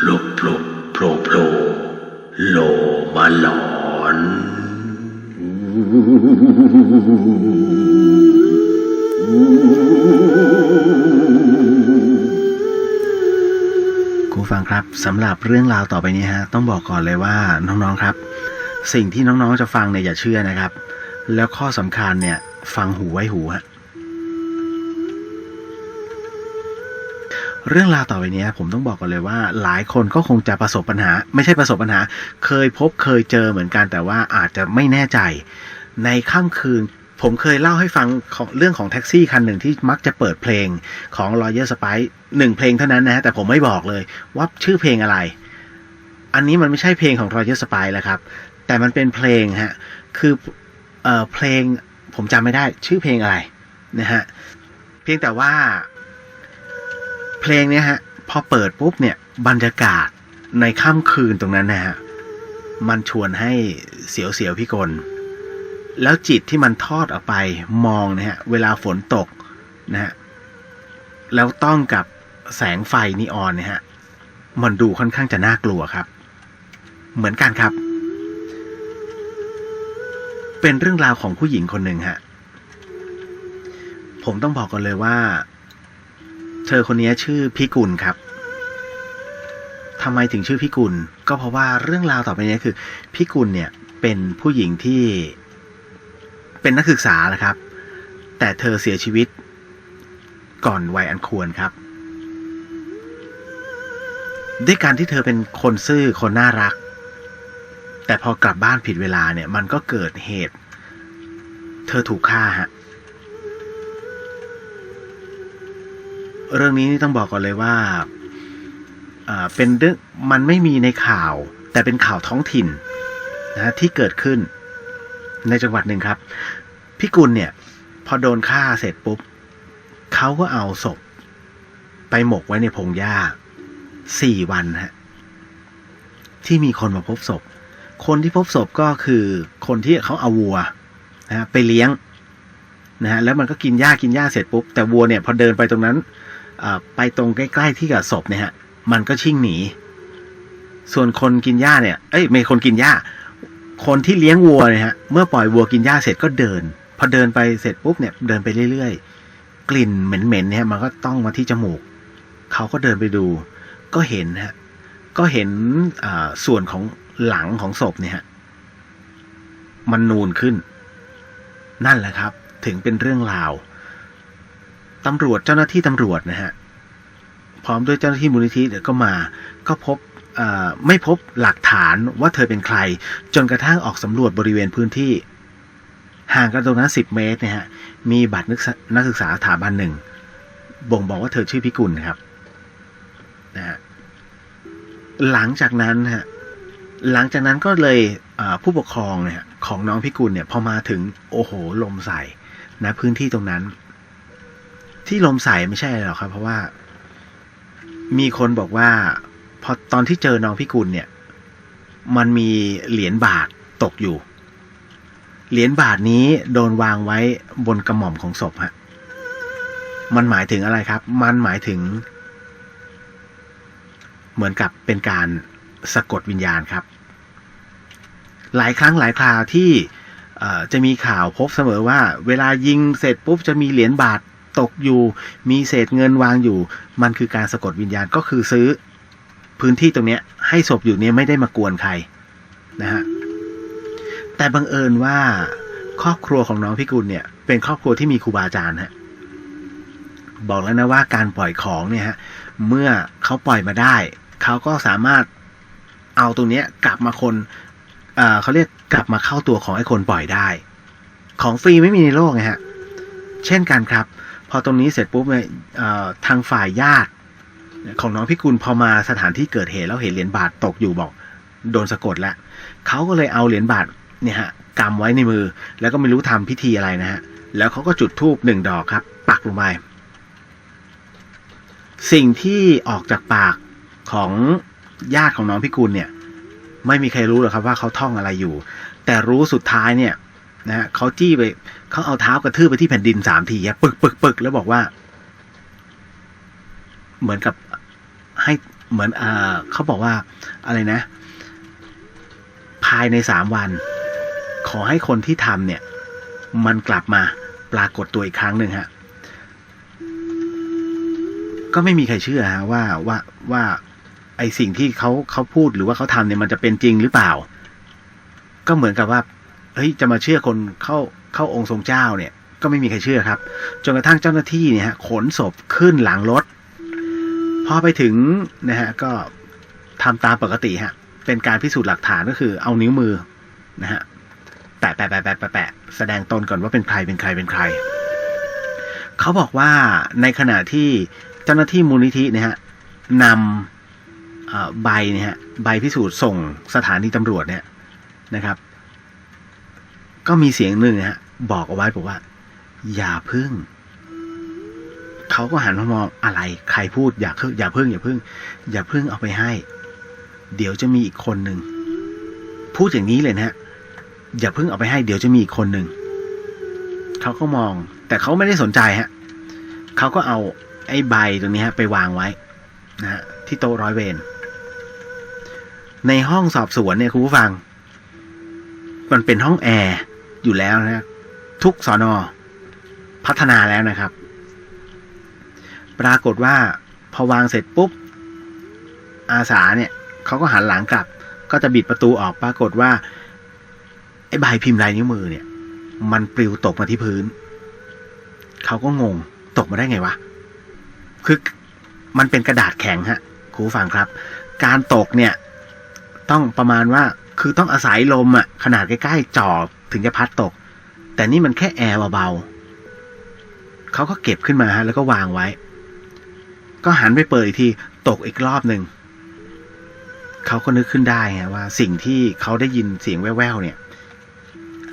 พลุพลุโผล่โผล่โลมาหลอนคุณฟังครับสำหรับเรื่องราวต่อไปนี้ต้องบอกก่อนเลยว่าน้องๆครับสิ่งที่น้องๆจะฟังเนี่ยอย่าเชื่อนะครับแล้วข้อสำคัญเนี่ยฟังหูไว้หูเรื่องราวต่อไปนี้ผมต้องบอกก่อนเลยว่าหลายคนก็คงจะประสบปัญหาไม่ใช่ประสบปัญหาเคยพบเคยเจอเหมือนกันแต่ว่าอาจจะไม่แน่ใจในค่ำคืนผมเคยเล่าให้ฟังของเรื่องของแท็กซี่คันหนึ่งที่มักจะเปิดเพลงของ Royal Spice 1เพลงเท่านั้นนะฮะแต่ผมไม่บอกเลยว่าชื่อเพลงอะไรอันนี้มันไม่ใช่เพลงของ Royal Spice แล้วครับแต่มันเป็นเพลงคือเพลงผมจำไม่ได้ชื่อเพลงอะไรนะฮะเพียงแต่ว่าเพลงนี้พอเปิดปุ๊บเนี่ยบรรยากาศในค่ำคืนตรงนั้นมันชวนให้เสียวๆพิกลแล้วจิตที่มันทอดออกไปมองเวลาฝนตกแล้วต้องกับแสงไฟนีออนมันดูค่อนข้างจะน่ากลัวครับเหมือนกันครับเป็นเรื่องราวของผู้หญิงคนหนึ่งผมต้องบอกกันเลยว่าเธอคนนี้ชื่อพิกุลครับทำไมถึงชื่อพิกุลก็เพราะว่าเรื่องราวต่อไปนี้คือพิกุลเนี่ยเป็นผู้หญิงที่เป็นนักศึกษาแหละครับแต่เธอเสียชีวิตก่อนวัยอันควรครับด้วยการที่เธอเป็นคนซื่อคนน่ารักแต่พอกลับบ้านผิดเวลาเนี่ยมันก็เกิดเหตุเธอถูกฆ่าเรื่องนี้ต้องบอกก่อนเลยว่าเป็นเรื่องมันไม่มีในข่าวแต่เป็นข่าวท้องถิ่นที่เกิดขึ้นในจังหวัดหนึ่งครับพี่กุลเนี่ยพอโดนฆ่าเสร็จปุ๊บเขาก็เอาศพไปหมกไว้ในพงหญ้า4 วันที่มีคนมาพบศพคนที่พบศพก็คือคนที่เขาเอาวัวไปเลี้ยงแล้วมันก็กินหญ้าเสร็จปุ๊บแต่วัวเนี่ยพอเดินไปตรงนั้นไปตรงใกล้ๆที่กับศพมันก็ชิ่งหนีส่วนคนกินหญ้าเนี่ยไม่คนกินหญ้าคนที่เลี้ยงวัวเนี่ยเมื่อปล่อยวัวกินหญ้าเสร็จก็เดินพอเดินไปเสร็จปุ๊บเนี่ยเดินไปเรื่อยๆกลิ่นเหม็นๆมันก็ต้องมาที่จมูกเขาก็เดินไปดูก็เห็นส่วนของหลังของศพเนี่ยมันนูนขึ้นนั่นแหละครับถึงเป็นเรื่องราวตำรวจเจ้าหน้าที่ตำรวจพร้อมด้วยเจ้าหน้าที่มูลนิธิก็มาก็พบไม่พบหลักฐานว่าเธอเป็นใครจนกระทั่งออกสำรวจบริเวณพื้นที่ห่างกันตรงนั้น10 เมตรมีบัตรนักศึกษาสถาบันหนึ่งบ่งบอกว่าเธอชื่อพิกุลครับหลังจากนั้นก็เลยผู้ปกครองของน้องพิกุลพอมาถึงโอ้โหลมใส่พื้นที่ตรงนั้นที่ลมใส่ไม่ใช่หรอกครับเพราะว่ามีคนบอกว่าพอตอนที่เจอน้องพิกุลมันมีเหรียญบาทตกอยู่เหรียญบาทนี้โดนวางไว้บนกระหม่อมของศพมันหมายถึงอะไรครับมันหมายถึงเหมือนกับเป็นการสะกดวิญญาณครับหลายครั้งหลายคราวที่จะมีข่าวพบเสมอว่าเวลายิงเสร็จปุ๊บจะมีเหรียญบาทตกอยู่มีเศษเงินวางอยู่มันคือการสะกดวิญญาณก็คือซื้อพื้นที่ตรงนี้ให้ศพอยู่เนี่ยไม่ได้มากวนใครแต่บังเอิญว่าครอบครัวของน้องพิกุลเนี่ยเป็นครอบครัวที่มีครูบาอาจารย์บอกแล้วนะว่าการปล่อยของเนี่ยเมื่อเขาปล่อยมาได้เขาก็สามารถเอาตรงนี้กลับมาเขาเรียกกลับมาเข้าตัวของไอ้คนปล่อยได้ของฟรีไม่มีในโลกเช่นกันครับพอตรงนี้เสร็จปุ๊บเนี่ยทางฝ่ายญาติของน้องพิกุลพอมาสถานที่เกิดเหตุแล้วเห็นเหรียญบาทตกอยู่บอกโดนสะกดแล้วเขาก็เลยเอาเหรียญบาทกำไว้ในมือแล้วก็ไม่รู้ทำพิธีอะไรแล้วเขาก็จุดธูป1 ดอกครับปักลงไปสิ่งที่ออกจากปากของญาติของน้องพิกุลเนี่ยไม่มีใครรู้หรอกครับว่าเขาท่องอะไรอยู่แต่รู้สุดท้ายเนี่ยเขาจี้ไปเขาเอาเท้ากระทืบไปที่แผ่นดิน3 ทีปึกแล้วบอกว่าเหมือนกับ เหมือนเขาบอกว่าอะไรนะ ภายใน3 วันขอให้คนที่ทำเนี่ยมันกลับมาปรากฏตัวอีกครั้งหนึ่งฮะก็ไม่มีใครเชื่อฮะว่าไอสิ่งที่เขาพูดหรือว่าเขาทำเนี่ยมันจะเป็นจริงหรือเปล่าก็เหมือนกับว่าเฮ้ยจะมาเชื่อคนเข้าองค์ทรงเจ้าเนี่ยก็ไม่มีใครเชื่อครับจนกระทั่งเจ้าหน้าที่เนี่ยฮะขนศพขึ้นหลังรถพอไปถึงนะฮะก็ทำตามปกติฮะเป็นการพิสูจน์หลักฐานก็คือเอานิ้วมือนะฮะแปะแสดงตนก่อนว่าเป็นใครเขาบอกว่าในขณะที่เจ้าหน้าที่มูลนิธินะฮะนำใบเนี่ยฮะใบพิสูจน์ส่งสถานีตำรวจเนี่ยนะครับก็มีเสียงหนึ่งฮะบอกเอาไว้บอกว่าอย่าพึ่งเขาก็หันมามองอะไรใครพูดอย่าพึ่งเอาไปให้เดี๋ยวจะมีอีกคนหนึ่งพูดอย่างนี้เลยนะฮะอย่าพึ่งเอาไปให้เดี๋ยวจะมีอีกคนหนึ่งเขาก็มองแต่เขาไม่ได้สนใจฮะเขาก็เอาไอ้ใบตรงนี้ฮะไปวางไว้นะฮะที่โต๊ะร้อยเวรในห้องสอบสวนเนี่ยคุณผู้ฟังมันเป็นห้องแอร์อยู่แล้วนะทุกสน.พัฒนาแล้วนะครับปรากฏว่าพอวางเสร็จปุ๊บอาสาเนี่ยเขาก็หันหลังกลับก็จะบิดประตูออกปรากฏว่าไอ้ใบพิมพ์ลายนิ้วมือเนี่ยมันปลิวตกมาที่พื้นเขาก็งงตกมาได้ไงวะคือมันเป็นกระดาษแข็งฮะคุณผู้ฟังครับการตกเนี่ยต้องประมาณว่าคือต้องอาศัยลมอ่ะขนาดใกล้ๆจ่อถึงจะพัดตกแต่นี่มันแค่แอร์เบาๆเขาก็เก็บขึ้นมาฮะแล้วก็วางไว้ก็หันไปเปิดอีกทีตกอีกรอบหนึ่งเขาก็นึกขึ้นได้ฮะว่าสิ่งที่เขาได้ยินเสียงแว่วๆเนี่ย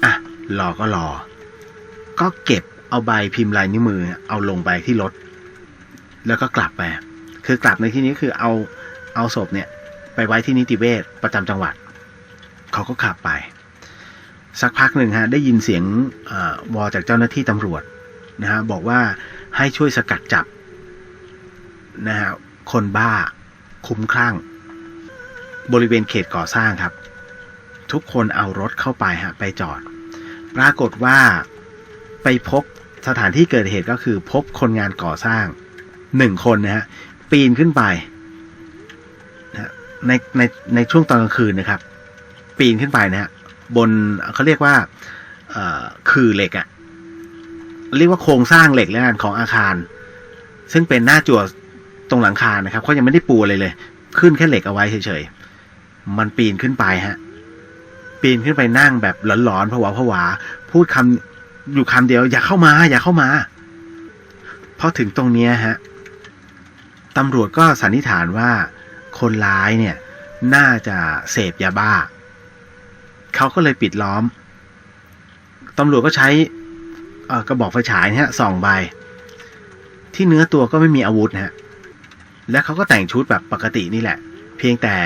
อ่ะรอก็เก็บเอาใบพิมพ์ลายนิ้วมือเอาลงไปที่รถแล้วก็กลับไปคือกลับในที่นี้คือเอาศพเนี่ยไปไว้ที่นิติเวชประจำจังหวัดเขาก็ขับไปสักพักหนึ่งฮะได้ยินเสียงวอจากเจ้าหน้าที่ตำรวจนะฮะบอกว่าให้ช่วยสกัดจับนะฮะคนบ้าคุ้มคลั่งบริเวณเขตก่อสร้างครับทุกคนเอารถเข้าไปฮะไปจอดปรากฏว่าไปพบสถานที่เกิดเหตุก็คือพบคนงานก่อสร้าง1 คนนะฮะปีนขึ้นไปนะในช่วงตอนกลางคืนนะครับปีนขึ้นไปนะฮะบนเขาเรียกว่าคือเหล็กอะเรียกว่าโครงสร้างเหล็กแล้วกันของอาคารซึ่งเป็นหน้าจั่วตรงหลังคานะครับเขายังไม่ได้ปูอะไรเลยขึ้นแค่เหล็กเอาไว้เฉยๆมันปีนขึ้นไปฮะปีนขึ้นไปนั่งแบบหลอนๆผวาพูดคำอยู่คำเดียวอย่าเข้ามาพอถึงตรงนี้ฮะตำรวจก็สันนิษฐานว่าคนร้ายเนี่ยน่าจะเสพยาบ้าเขาก็เลยปิดล้อมตำรวจก็ใช้กระบอกไฟฉายเนี่ยส่องใบที่เนื้อตัวก็ไม่มีอาวุธนะฮะและเขาก็แต่งชุดแบบปกตินี่แหละเพียงแต่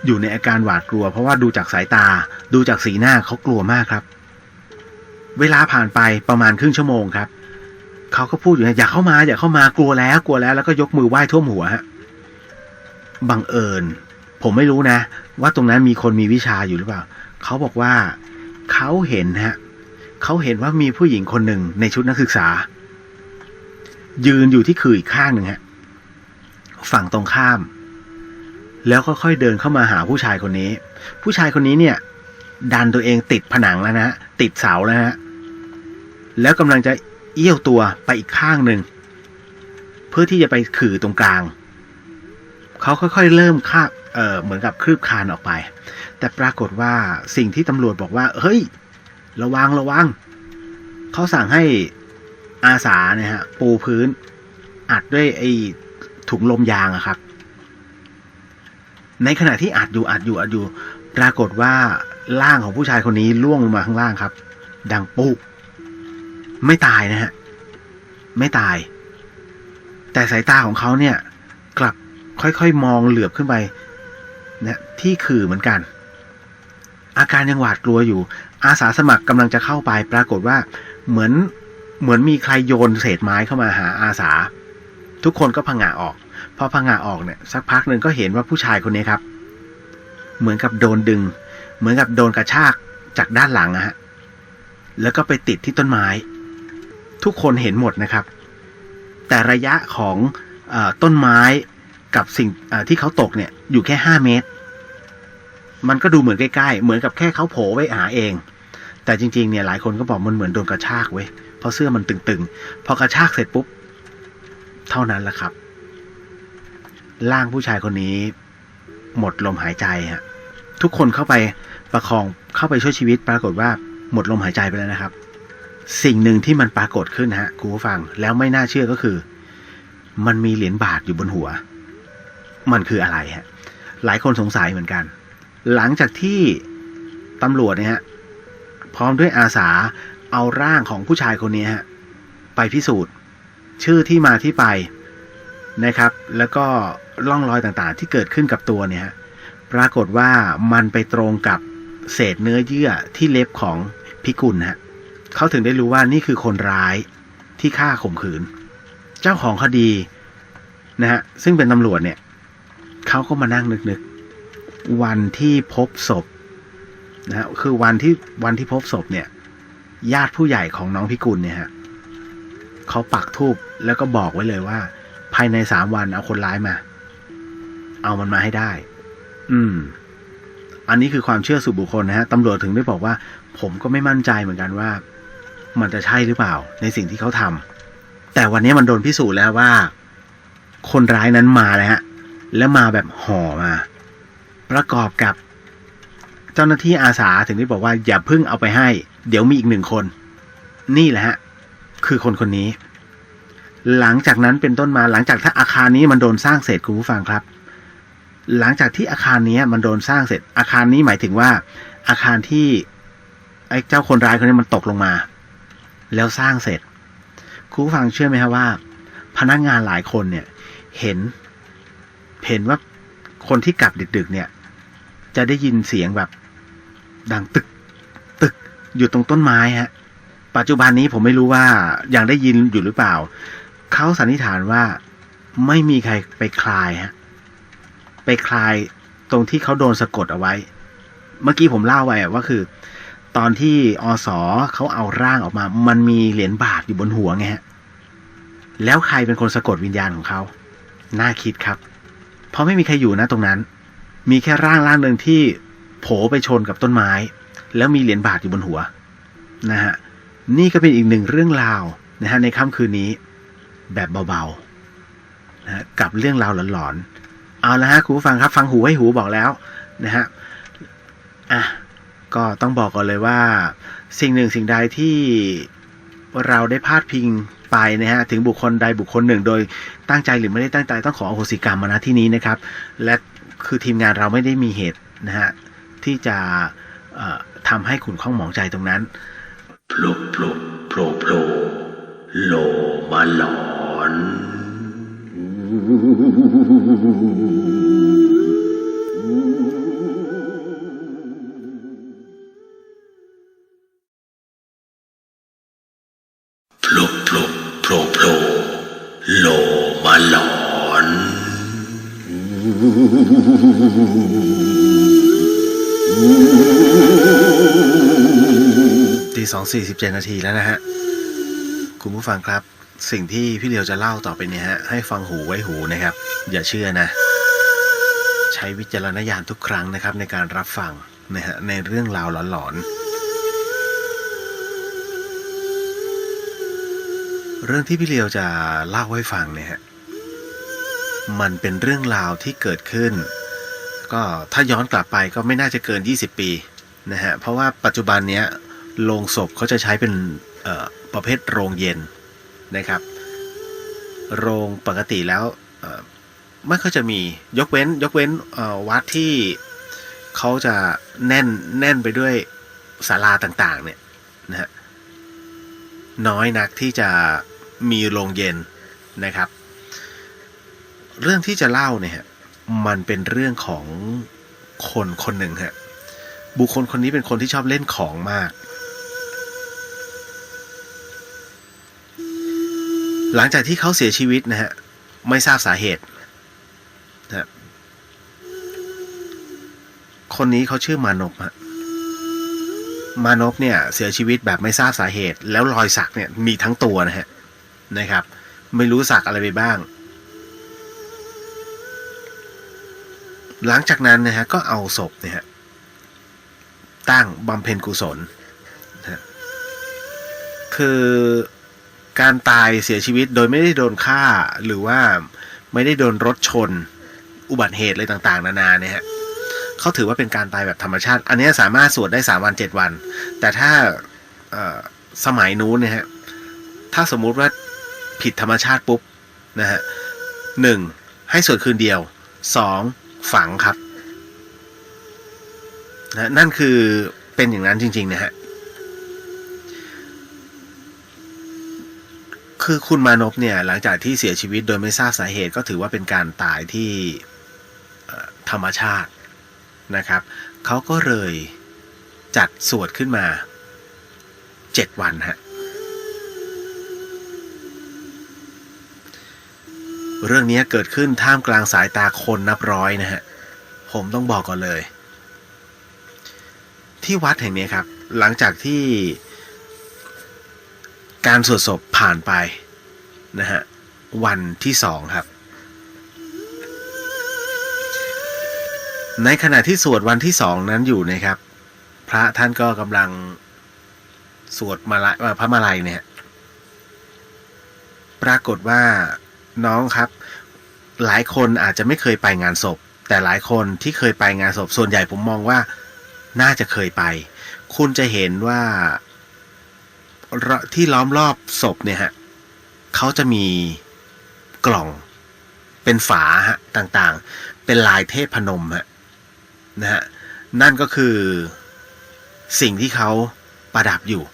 อยู่ในอาการหวาดกลัวเพราะว่าดูจากสายตาดูจากสีหน้าเขากลัวมากครับเวลาผ่านไปประมาณครึ่งชั่วโมงครับเขาก็พูดอยู่นะอย่าเข้ามากลัวแล้วแล้วก็ยกมือไหว้ท่วมหัวฮะบังเอิญผมไม่รู้นะว่าตรงนั้นมีคนมีวิชาอยู่หรือเปล่าเขาบอกว่าเขาเห็นว่ามีผู้หญิงคนหนึ่งในชุดนักศึกษายืนอยู่ที่คืออีกข้างหนึ่งฮะฝั่งตรงข้ามแล้วค่อยๆเดินเข้ามาหาผู้ชายคนนี้เนี่ยดันตัวเองติดผนังแล้วนะติดเสาแล้วฮะแล้วกำลังจะเอี้ยวตัวไปอีกข้างหนึ่งเพื่อที่จะไปขื่อตรงกลางเขาค่อยๆเริ่มเหมือนกับคลืบคลานออกไปแต่ปรากฏว่าสิ่งที่ตำรวจบอกว่าเฮ้ยระวังเขาสั่งให้อาสาเนี่ยฮะปูพื้นอัดด้วยไอ้ถุงลมยางอะครับในขณะที่อัดอยู่ปรากฏว่าร่างของผู้ชายคนนี้ล่วงลงมาข้างล่างครับดังปุ๊บไม่ตายนะฮะไม่ตายแต่สายตาของเขาเนี่ยกลับค่อยๆมองเหลือบขึ้นไปนะที่ขื่อเหมือนกันอาการยังหวาดกลัวอยู่อาสาสมัครกำลังจะเข้าไปปรากฏว่าเหมือนมีใครโยนเศษไม้เข้ามาหาอาสาทุกคนก็ผงะออก พอผงะออกเนี่ยสักพักหนึ่งก็เห็นว่าผู้ชายคนนี้ครับเหมือนกับโดนดึงเหมือนกับโดนกระชากจากด้านหลังนะฮะแล้วก็ไปติดที่ต้นไม้ทุกคนเห็นหมดนะครับแต่ระยะของต้นไม้กับสิ่งที่เขาตกเนี่ยอยู่แค่5 เมตรมันก็ดูเหมือนใกล้ๆเหมือนกับแค่เขาโผล่ไว้หาเองแต่จริงๆเนี่ยหลายคนก็บอกมันเหมือนโดนกระชากเว้ยเพราะเสื้อมันตึงๆพอกระชากเสร็จปุ๊บเท่านั้นแหละครับร่างผู้ชายคนนี้หมดลมหายใจฮะทุกคนเข้าไปประคองเข้าไปช่วยชีวิตปรากฏว่าหมดลมหายใจไปแล้วนะครับสิ่งหนึ่งที่มันปรากฏขึ้นฮะคุณผู้ฟังแล้วไม่น่าเชื่อก็คือมันมีเหรียญบาทอยู่บนหัวมันคืออะไรฮะหลายคนสงสัยเหมือนกันหลังจากที่ตำรวจเนี่ยฮะพร้อมด้วยอาสาเอาร่างของผู้ชายคนนี้ฮะไปพิสูจน์ชื่อที่มาที่ไปนะครับแล้วก็ร่องรอยต่างๆที่เกิดขึ้นกับตัวเนี่ยฮะปรากฏว่ามันไปตรงกับเศษเนื้อเยื่อที่เล็บของพิกุลฮะเขาถึงได้รู้ว่านี่คือคนร้ายที่ฆ่าข่มขืนเจ้าของคดีนะฮะซึ่งเป็นตำรวจเนี่ยเขาก็มานั่งนึกวันที่พบศพนะฮะคือวันที่พบศพเนี่ยญาติผู้ใหญ่ของน้องพิกุลเนี่ยฮะเขาปักธูปแล้วก็บอกไว้เลยว่าภายใน3 วันเอาคนร้ายมาเอามันมาให้ได้อันนี้คือความเชื่อส่วนบุคคลนะฮะตำรวจถึงได้บอกว่าผมก็ไม่มั่นใจเหมือนกันว่ามันจะใช่หรือเปล่าในสิ่งที่เขาทำแต่วันนี้มันโดนพิสูจน์แล้วว่าคนร้ายนั้นมาแล้วฮะแล้วมาแบบห่อมาประกอบกับเจ้าหน้าที่อาสาถึงได้บอกว่าอย่าเพิ่งเอาไปให้เดี๋ยวมีอีก1 คนนี่แหละฮะคือคนคนนี้หลังจากนั้นเป็นต้นมาหลังจากถ้าอาคารนี้มันโดนสร้างเสร็จคุณผู้ฟังครับหลังจากที่อาคารนี้มันโดนสร้างเสร็จอาคารนี้หมายถึงว่าอาคารที่ไอ้เจ้าคนร้ายคนนี้มันตกลงมาแล้วสร้างเสร็จคุณผู้ฟังเชื่อไหมครับว่าพนักงานหลายคนเนี่ยเห็นว่าคนที่กลับดึกๆเนี่ยจะได้ยินเสียงแบบดังตึกตึกอยู่ตรงต้นไม้ฮะปัจจุบันนี้ผมไม่รู้ว่ายังได้ยินอยู่หรือเปล่าเขาสันนิษฐานว่าไม่มีใครไปคลายฮะไปคลายตรงที่เขาโดนสะกดเอาไว้เมื่อกี้ผมเล่าไว้ว่าคือตอนที่อสเขาเอาร่างออกมามันมีเหรียญบาทอยู่บนหัวไงฮะแล้วใครเป็นคนสะกดวิญญาณของเขาน่าคิดครับเพราะไม่มีใครอยู่นะตรงนั้นมีแค่ร่างหนึ่งที่โผล่ไปชนกับต้นไม้แล้วมีเหรียญบาทอยู่บนหัวนะฮะนี่ก็เป็นอีก1 เรื่องราวนะฮะในค่ำคืนนี้แบบเบาๆนะกับเรื่องราวหลอนๆเอาละฮะคุณผู้ฟังครับฟังหูให้หูบอกแล้วนะฮะก็ต้องบอกก่อนเลยว่าสิ่งหนึ่งสิ่งใดที่เราได้พาดพิงไปนะฮะถึงบุคคลใดบุคคลหนึ่งโดยตั้งใจหรือไม่ได้ตั้งใจต้องขออโหสิกรรมมาณที่นี้นะครับและคือทีมงานเราไม่ได้มีเหตุนะฮะที่จะทำให้ขุ่นข้องหมองใจตรงนั้นโผล่โลมาหลอนโผล่โลมาหลอนตี 2:47 นาทีแล้วนะฮะคุณผู้ฟังครับสิ่งที่พี่เลียวจะเล่าต่อไปเนี่ยฮะให้ฟังหูไว้หูนะครับอย่าเชื่อนะใช้วิจารณญาณทุกครั้งนะครับในการรับฟังนะฮะในเรื่องราวหลอนๆเรื่องที่พี่เลียวจะเล่าให้ฟังเนี่ยฮะมันเป็นเรื่องราวที่เกิดขึ้นก็ถ้าย้อนกลับไปก็ไม่น่าจะเกิน20 ปีนะฮะเพราะว่าปัจจุบันเนี้ยโรงศพเขาจะใช้เป็นประเภทโรงเย็นนะครับโรงปกติแล้วไม่ค่อยจะมียกเว้นวัดที่เขาจะแน่นไปด้วยศาลาต่างๆเนี่ยนะฮะน้อยนักที่จะมีโรงเย็นนะครับเรื่องที่จะเล่าเนี่ยมันเป็นเรื่องของคนหนึ่งฮะบุคคลคนนี้เป็นคนที่ชอบเล่นของมากหลังจากที่เขาเสียชีวิตนะฮะไม่ทราบสาเหตุ นะคนนี้เขาชื่อมานพฮะมานพเนี่ยเสียชีวิตแบบไม่ทราบสาเหตุแล้วรอยสักเนี่ยมีทั้งตัวนะครับไม่รู้สักอะไรไปบ้างหลังจากนั้นนะฮะก็เอาศพเนี่ยตั้งบำเพ็ญกุศลนะคือการตายเสียชีวิตโดยไม่ได้โดนฆ่าหรือว่าไม่ได้โดนรถชนอุบัติเหตุอะไรต่างๆนานาเนี่ยฮะเขาถือว่าเป็นการตายแบบธรรมชาติอันนี้สามารถสวดได้3 วัน7 วันแต่ถ้าสมัยนู้นเนี่ยฮะถ้าสมมุติว่าผิดธรรมชาติปุ๊บนะฮะ1ให้สวดคืนเดียว2ฝังครับนะนั่นคือเป็นอย่างนั้นจริงๆนะฮะคือคุณมานพเนี่ยหลังจากที่เสียชีวิตโดยไม่ทราบสาเหตุก็ถือว่าเป็นการตายที่ธรรมชาตินะครับเขาก็เลยจัดสวดขึ้นมา7 วันฮะเรื่องนี้เกิดขึ้นท่ามกลางสายตาคนนับร้อยนะฮะผมต้องบอกก่อนเลยที่วัดแห่งนี้ครับหลังจากที่การสวดศพผ่านไปนะฮะวันที่2ครับในขณะที่สวดวันที่2นั้นอยู่นะครับพระท่านก็กำลังสวดพระมาลัยเนี่ยปรากฏว่าน้องครับหลายคนอาจจะไม่เคยไปงานศพแต่หลายคนที่เคยไปงานศพส่วนใหญ่ผมมองว่าน่าจะเคยไปคุณจะเห็นว่าที่ล้อมรอบศพเนี่ยฮะเขาจะมีกล่องเป็นฝาฮะต่างๆเป็นลายเทพพนมฮะนะฮะนั่นก็คือสิ่งที่เขาประดับอยู่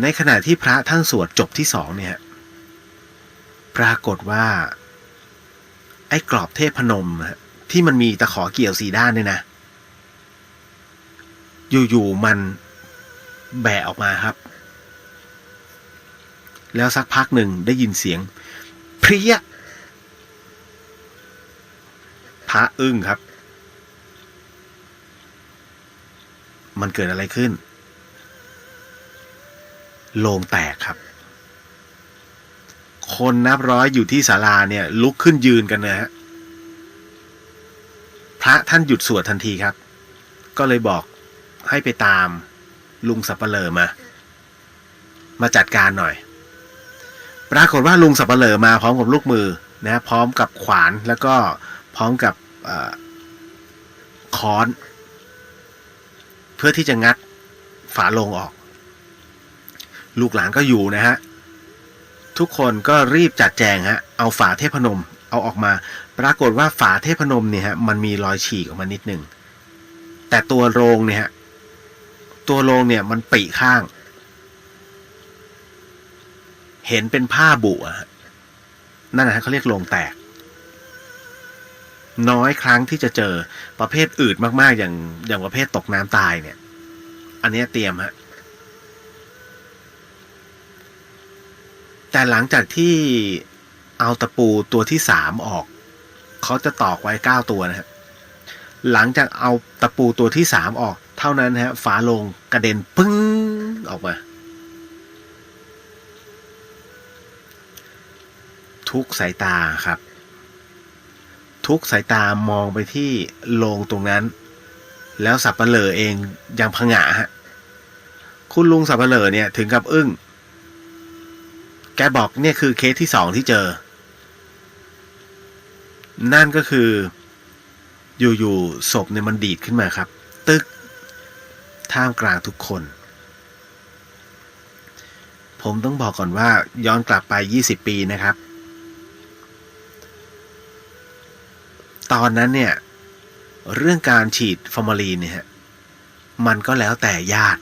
ในขณะที่พระท่านสวดจบที่2เนี่ยปรากฏว่าไอ้กรอบเทพพนมที่มันมีตะขอเกี่ยว4 ด้านเนี่ยนะอยู่ๆมันแบะออกมาครับแล้วสักพักหนึ่งได้ยินเสียงเพรี้ยพระอึ้งครับมันเกิดอะไรขึ้นโลงแตกครับคนนับร้อยอยู่ที่ศาลาเนี่ยลุกขึ้นยืนกันนะฮะพระท่านหยุดสวดทันทีครับก็เลยบอกให้ไปตามลุงสัปเหร่อมาจัดการหน่อยปรากฏว่าลุงสัปเหร่อมาพร้อมกับลูกมือนะพร้อมกับขวานแล้วก็พร้อมกับค้อนเพื่อที่จะงัดฝาโลงออกลูกหลานก็อยู่นะฮะทุกคนก็รีบจัดแจงฮะเอาฝาเทพนมเอาออกมาปรากฏว่าฝาเทพนมเนี่ยฮะมันมีรอยฉีกออกมานิดนึงแต่ตัวโลงเนี่ยฮะตัวโลงเนี่ยมันปิข้างเห็นเป็นผ้าบุนั่นนะฮะเขาเรียกโลงแตกน้อยครั้งที่จะเจอประเภทอืดมากๆอย่างประเภทตกน้ำตายเนี่ยอันนี้เตรียมฮะแต่หลังจากที่เอาตะปูตัวที่3ออกเขาจะตอกไว้9 ตัวนะฮะหลังจากเอาตะปูตัวที่3ออกเท่านั้นฮะฝาโลงกระเด็นปึ้งออกมาทุกสายตาครับทุกสายตามองไปที่โลงตรงนั้นแล้วสัปเหร่อเองยังผงะฮะคุณลุงสัปเหร่อเนี่ยถึงกับอึ้งแกบอกเนี่ยคือเคสที่2ที่เจอนั่นก็คืออยู่ๆศพเนี่ยมันดีดขึ้นมาครับตึกท่ามกลางทุกคนผมต้องบอกก่อนว่าย้อนกลับไป20 ปีนะครับตอนนั้นเนี่ยเรื่องการฉีดฟอร์มาลีนเนี่ยมันก็แล้วแต่ญาติ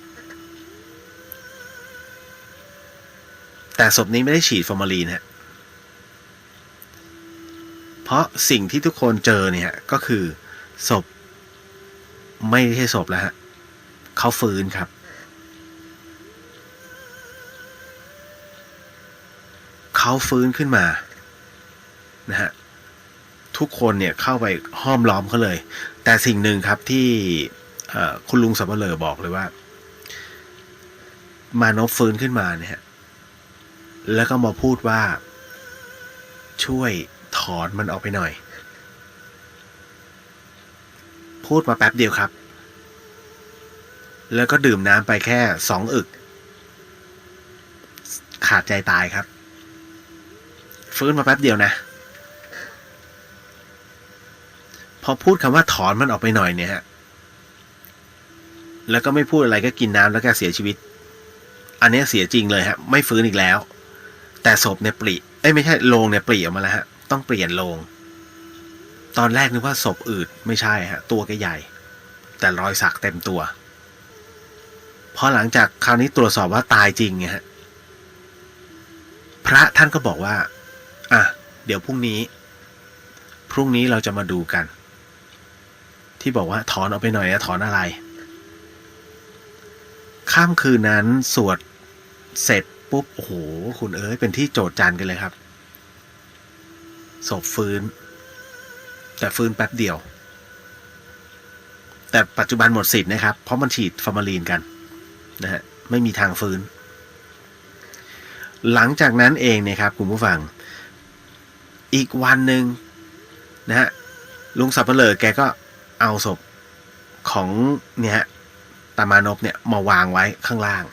แต่ศพนี้ไม่ได้ฉีดฟอร์มาลีนฮะเพราะสิ่งที่ทุกคนเจอเนี่ยก็คือศพไม่ใช่ศพแล้วฮะเขาฟื้นครับเขาฟื้นขึ้นมานะฮะ ทุกคนเนี่ยเข้าไปห้อมล้อมเขาเลยแต่สิ่งหนึ่งครับที่คุณลุงสับเปลือบอกเลยว่ามานพฟื้นขึ้นมาเนี่ยแล้วก็มาพูดว่าช่วยถอนมันออกไปหน่อยพูดมาแป๊บเดียวครับแล้วก็ดื่มน้ำไปแค่2 อึกขาดใจตายครับฟื้นมาแป๊บเดียวนะพอพูดคำว่าถอนมันออกไปหน่อยเนี่ยฮะแล้วก็ไม่พูดอะไรก็กินน้ำแล้วก็เสียชีวิตอันนี้เสียจริงเลยฮะไม่ฟื้นอีกแล้วแต่ศพเนี่ยปริไม่ใช่โลงเนี่ยปริออกมาแล้วฮะต้องเปลี่ยนโลงตอนแรกนึกว่าศพอืดไม่ใช่ฮะตัวก็ใหญ่แต่รอยสักเต็มตัวพอหลังจากคราวนี้ตรวจสอบว่าตายจริงไงฮะพระท่านก็บอกว่าเดี๋ยวพรุ่งนี้เราจะมาดูกันที่บอกว่าถอนออกไปหน่อยนะถอนอะไรค่ำคืนนั้นสวดเสร็จปุ๊บโอ้โหคุณเป็นที่โจษจันกันเลยครับศพฟื้นแต่ฟื้นแป๊บเดียวแต่ปัจจุบันหมดสิทธิ์นะครับเพราะมันฉีดฟอร์มาลีนกันนะฮะไม่มีทางฟื้นหลังจากนั้นเองเนี่ยครับคุณผู้ฟังอีกวันหนึ่งนะฮะลุงสับเปลือแกก็เอาศพของเนี่ยตามานพเนี่ยมาวางไว้ข้างล่าง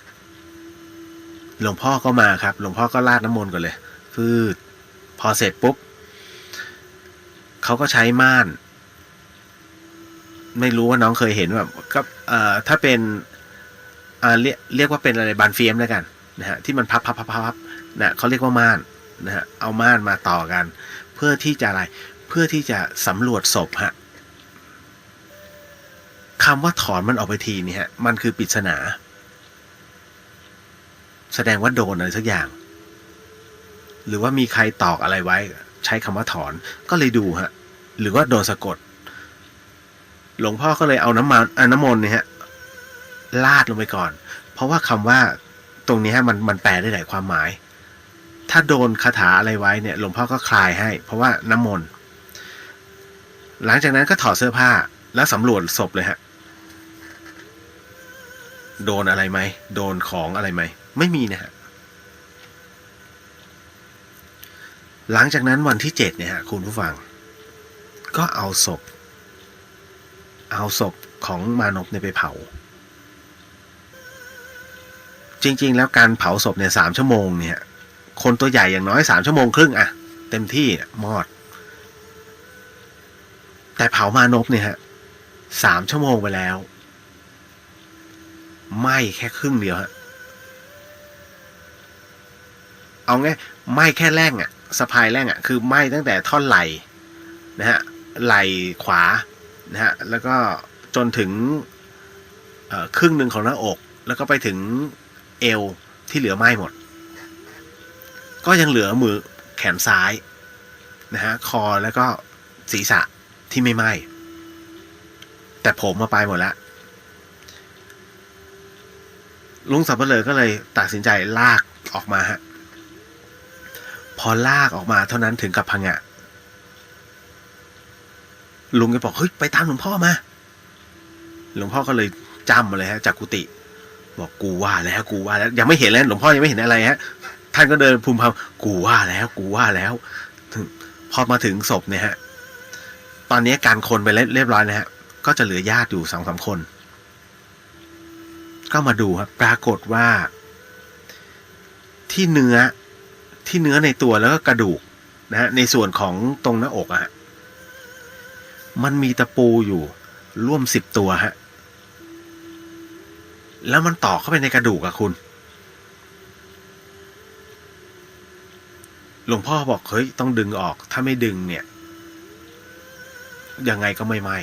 หลวงพ่อก็มาครับหลวงพ่อก็ราดน้ำมนต์ก่อนเลยพอเสร็จปุ๊บเขาก็ใช้ม่านไม่รู้ว่าน้องเคยเห็นแบบก็ถ้าเป็นเรียกว่าเป็นอะไรบานเฟียมแล้วกันนะฮะที่มันพับนะเขาเรียกว่าม่านนะฮะเอาม่านมาต่อกันเพื่อที่จะอะไรเพื่อที่จะสำรวจศพฮะคำว่าถอนมันออกไปทีนี่ฮะมันคือปริศนาแสดงว่าโดนอะไรสักอย่างหรือว่ามีใครตอกอะไรไว้ใช้คำว่าถอนก็เลยดูฮะหรือว่าโดนสะกดหลวงพ่อก็เลยเอาน้ำมนต์เนี่ยฮะลาดลงไปก่อนเพราะว่าคำว่าตรงนี้ฮะมันแปลได้หลายความหมายถ้าโดนคาถาอะไรไว้เนี่ยหลวงพ่อก็คลายให้เพราะว่าน้ำมนต์หลังจากนั้นก็ถอดเสื้อผ้าแล้วสำรวจศพเลยฮะโดนอะไรไหมโดนของอะไรไหมไม่มีนะฮะหลังจากนั้นวันที่7เนี่ยฮะคุณผู้ฟังก็เอาศพของมานพเนี่ยไปเผาจริงๆแล้วการเผาศพเนี่ย3 ชั่วโมงเนี่ยคนตัวใหญ่อย่างน้อย3 ชั่วโมงครึ่งอะเต็มที่มอดแต่เผามานพเนี่ยฮะ3 ชั่วโมงไปแล้วไหม้แค่ครึ่งเดียวฮะเอาไงไหม้แค่แร่งอะสะพายแร่งอะคือไหม้ตั้งแต่ท่อนไหล่นะฮะไหล่ขวานะฮะแล้วก็จนถึงครึ่งหนึ่งของหน้าอกแล้วก็ไปถึงเอวที่เหลือไหม้หมดก็ยังเหลือมือแขนซ้ายนะฮะคอแล้วก็ศีรษะที่ไม่ไหม้แต่ผมมาไปหมดแล้วลุงสับเปลือก็เลยตัดสินใจลากออกมาฮะพอลากออกมาเท่านั้นถึงกับพังงะลุงก็บอกเฮ้ยไปตามหลวงพ่อมาหลวงพ่อก็เลยจำมาเลยฮะจากกุฏิบอกกูว่าแล้วยังไม่เห็นแล้วหลวงพ่อยังไม่เห็นอะไรฮะท่านก็เดินภูมิพำกูว่าแล้วพอมาถึงศพเนี่ยฮะตอนนี้การคนไปเรียบร้อยนะฮะก็จะเหลือญาติอยู่2-3 คนก็มาดูครับปรากฏว่าที่เนื้อในตัวแล้วก็กระดูกนะฮะในส่วนของตรงหน้าอกอะมันมีตะปูอยู่ร่วม10 ตัวฮะแล้วมันต่อเข้าไปในกระดูกอะคุณหลวงพ่อบอกเฮ้ยต้องดึงออกถ้าไม่ดึงเนี่ยยังไงก็ไม่ไหม้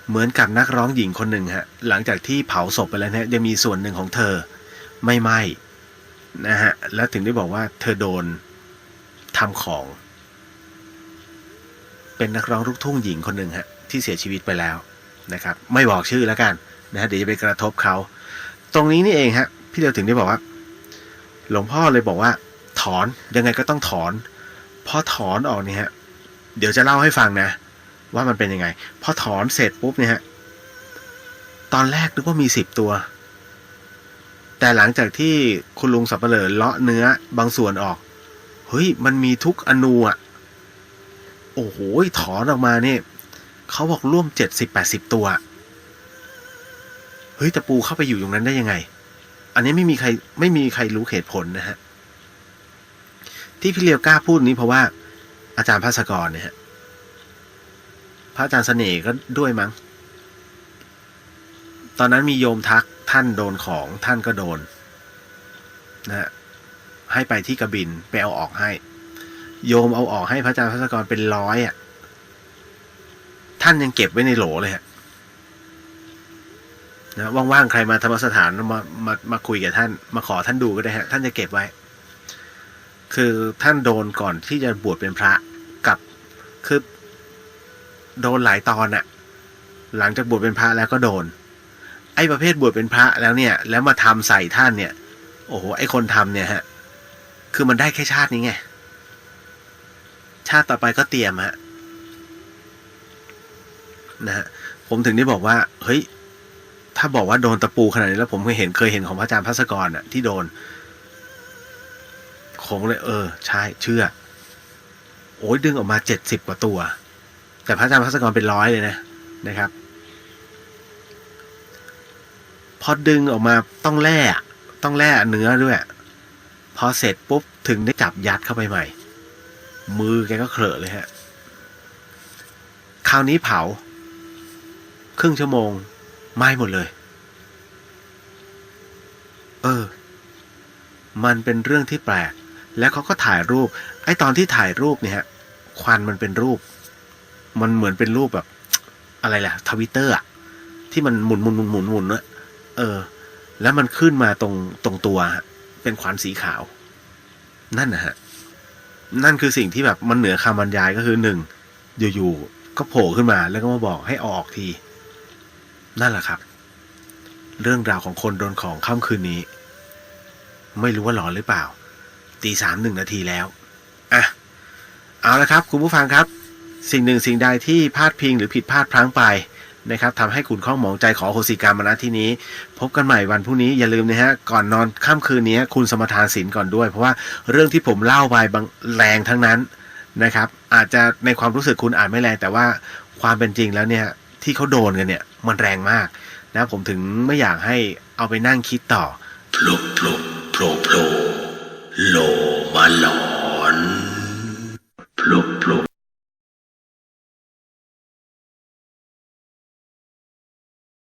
เหมือนกับนักร้องหญิงคนหนึ่งฮะหลังจากที่เผาศพไปแล้วเนี่ยยังมีส่วนหนึ่งของเธอไม่ไหม้นะฮะแล้วถึงได้บอกว่าเธอโดนทำของเป็นนักร้องลูกทุ่งหญิงคนหนึ่งฮะที่เสียชีวิตไปแล้วนะครับไม่บอกชื่อแล้วกันนะฮะเดี๋ยวจะไปกระทบเขาตรงนี้นี่เองฮะพี่เดียวถึงได้บอกว่าหลวงพ่อเลยบอกว่าถอนยังไงก็ต้องถอนพอถอนออกเนี่ยฮะ เดี๋ยวจะเล่าให้ฟังนะว่ามันเป็นยังไงพอถอนเสร็จปุ๊บเนี่ยฮะตอนแรกนึกว่ามี10 ตัวแต่หลังจากที่คุณลุงสับเปลือเลาะเนื้อบางส่วนออกเฮ้ยมันมีทุกอนูอ่ะโอ้โหถอนออกมาเนี่ยเขาบอกร่วม70-80 ตัวเฮ้ยตะปูเข้าไปอยู่ตรงนั้นได้ยังไงอันนี้ไม่มีใครรู้เหตุผลนะฮะที่พี่เลียวกล้าพูดนี้เพราะว่าอาจารย์ภาสกรเนี่ยฮะพระอาจารย์เสน่ห์ก็ด้วยมั้งตอนนั้นมีโยมทักท่านโดนของท่านก็โดนนะฮะให้ไปที่กบินไปเอาออกให้โยมเอาออกให้พระอาจารย์ภาสกรเป็น100อ่ะท่านยังเก็บไว้ในโหลเลยฮะนะว่างๆใครมาธรรมสถานมาคุยกับท่านมาขอท่านดูก็ได้ฮะท่านจะเก็บไว้คือท่านโดนก่อนที่จะบวชเป็นพระกับคือโดนหลายตอนอะหลังจากบวชเป็นพระแล้วก็โดนไอ้ประเภทบวชเป็นพระแล้วเนี่ยแล้วมาทำใส่ท่านเนี่ยโอ้โหไอ้คนทำเนี่ยฮะคือมันได้แค่ชาตินี้ไงชาติต่อไปก็เตรียมฮะนะฮะผมถึงได้บอกว่าเฮ้ยถ้าบอกว่าโดนตะปูขนาดนี้แล้วผมเคยเห็นของพระอาจารย์ภัสกรอ่ะที่โดนคงเลยใช่เชื่อโอ้ยดึงออกมา70 กว่าตัวแต่พระอาจารย์ภัสกรเป็น100เลยนะครับพอดึงออกมาต้องแล่เนื้อด้วยพอเสร็จปุ๊บถึงได้จับยัดเข้าไปใหม่มือแกก็เคลอะเลยฮะคราวนี้เผาครึ่งชั่วโมงไหม้หมดเลยมันเป็นเรื่องที่แปลกแล้วเขาก็ถ่ายรูปไอ้ตอนที่ถ่ายรูปเนี่ยฮะควันมันเป็นรูปมันเหมือนเป็นรูปแบบอะไรล่ะTwitterอะที่มันหมุนเนอะแล้วมันขึ้นมาตรงตัวฮะเป็นควันสีขาวนั่นนะฮะนั่นคือสิ่งที่แบบมันเหนือคำบรรยายก็คือ1อยู่ๆก็โผล่ขึ้นมาแล้วก็มาบอกให้ออกทีนั่นแหละครับเรื่องราวของคนโดนของค่ำคืนนี้ไม่รู้ว่าหลอนหรือเปล่า 3:01 นาทีแล้วเอาละครับคุณผู้ฟังครับสิ่งหนึ่งสิ่งใดที่พลาดพิงหรือผิดพลาดพลั้งไปนะครับทำให้คุณข้องหมองใจขออโหสิกรรมมาณที่นี้พบกันใหม่วันพรุ่งนี้อย่าลืมนะฮะก่อนนอนค่ำคืนนี้คุณสมทานศีลก่อนด้วยเพราะว่าเรื่องที่ผมเล่าไปบางแรงทั้งนั้นนะครับอาจจะในความรู้สึกคุณอาจไม่แรงแต่ว่าความเป็นจริงแล้วเนี่ยที่เขาโดนกันเนี่ยมันแรงมากนะผมถึงไม่อยากให้เอาไปนั่งคิดต่อโผล่โลมาหลอ